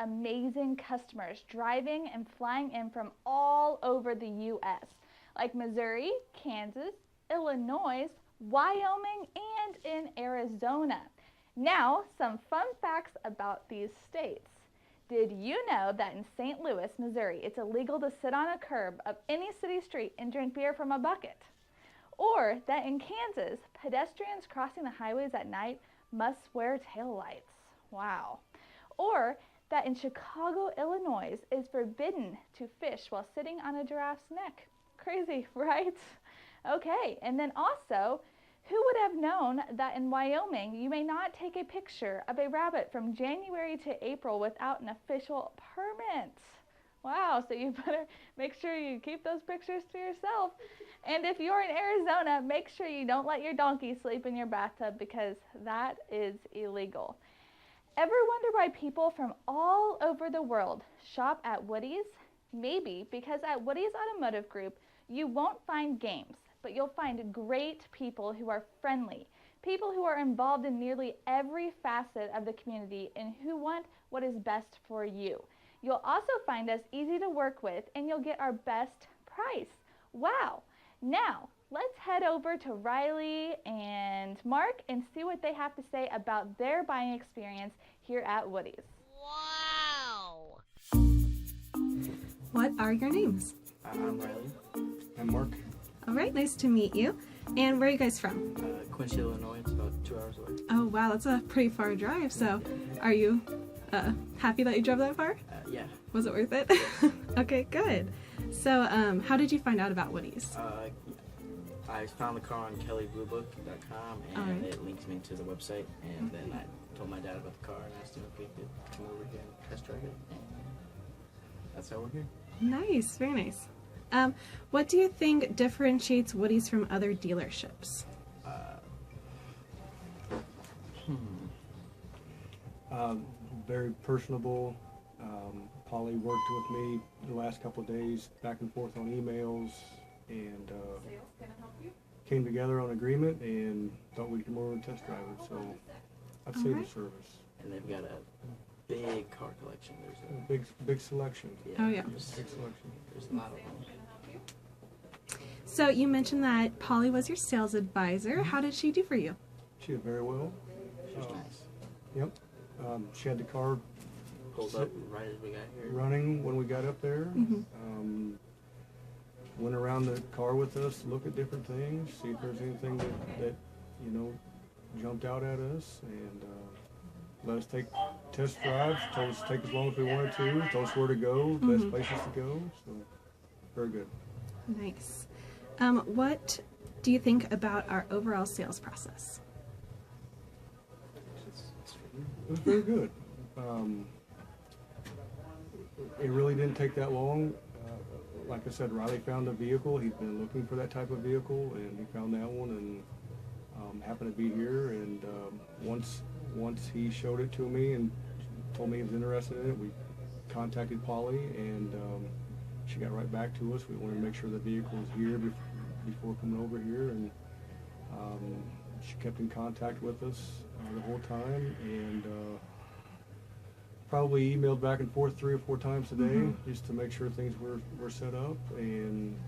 amazing customers driving and flying in from all over the U.S., like Missouri, Kansas, Illinois, Wyoming, and in Arizona. Now, some fun facts about these states. Did you know that in St. Louis, Missouri, it's illegal to sit on a curb of any city street and drink beer from a bucket? Or that in Kansas, pedestrians crossing the highways at night must wear taillights? Wow. Or that in Chicago, Illinois, it's forbidden to fish while sitting on a giraffe's neck. Crazy, right? Okay, and then also, who would have known that in Wyoming, you may not take a picture of a rabbit from January to April without an official permit? Wow, so you better make sure you keep those pictures to yourself. And if you're in Arizona, make sure you don't let your donkey sleep in your bathtub, because that is illegal. Ever wonder why people from all over the world shop at WowWoodys? Maybe because at WowWoodys Automotive Group, you won't find games, but you'll find great people who are friendly, people who are involved in nearly every facet of the community and who want what is best for you. You'll also find us easy to work with, and you'll get our best price. Wow! Now, let's head over to Riley and Mark and see what they have to say about their buying experience here at WowWoodys. Wow! What are your names? I'm Riley. I'm Mark. All right, nice to meet you. And where are you guys from? Quincy, Illinois. It's about 2 hours away. Oh, wow, that's a pretty far drive. So are you happy that you drove that far? Yeah. Was it worth it? Okay, good. So how did you find out about WowWoodys? I found the car on kellybluebook.com, and it linked me to the website, and then I told my dad about the car and asked him if we could come over here and test drive it. That's how we're here. Nice, very nice. What do you think differentiates WowWoodys from other dealerships? Very personable. Polly worked with me the last couple of days, back and forth on emails, and came together on agreement and thought we'd come over and test drive it. So I'd say the service. And they've got a big car collection. There's a big selection. Yeah, Oh, yeah. Big selection. There's a lot of them. So you mentioned that Polly was your sales advisor. How did she do for you? She did very well. She was nice. Yep. She had the car Pulled up right as we got here. running when we got up there. Went around the car with us, look at different things, see if there's anything that you know jumped out at us, and let us take test drives. Told us to take as long as we wanted to. Told us where to go, best places to go. So very good. Nice. What do you think about our overall sales process? It was very good. It really didn't take that long. Like I said, Riley found a vehicle. He'd been looking for that type of vehicle, and he found that one, and happened to be here. And once he showed it to me and told me he was interested in it, we contacted Polly, and she got right back to us. We wanted to make sure the vehicle was here before coming over here, and she kept in contact with us the whole time, and probably emailed back and forth 3 or 4 times a day just to make sure things were set up. And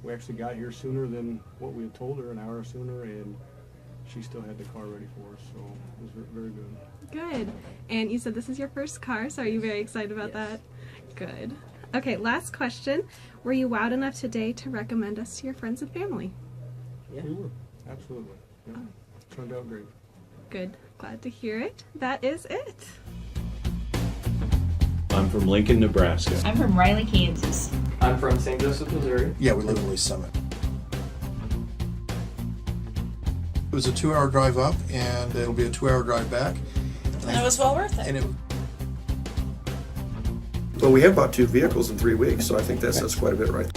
we actually got here sooner than what we had told her, an hour sooner, and she still had the car ready for us, so it was very good. Good. And you said this is your first car, so are you very excited about that? Good. Okay, last question. Were you wowed enough today to recommend us to your friends and family? Yeah. We were, absolutely. Yeah. Turned out great. Good. Glad to hear it. That is it. I'm from Lincoln, Nebraska. I'm from Riley, Kansas. I'm from St. Joseph, Missouri. Yeah, we live in Lee Summit. It was a 2-hour drive up, and it'll be a 2-hour drive back. And it was well worth it. And it, Well, we have bought 2 vehicles in 3 weeks, so I think that says quite a bit right.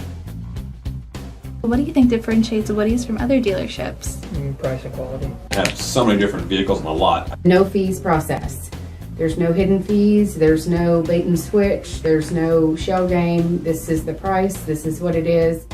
What do you think differentiates WowWoodys from other dealerships? Price and quality. Have so many different vehicles in the lot. No fees process. There's no hidden fees, there's no bait and switch, there's no shell game. This is the price, this is what it is.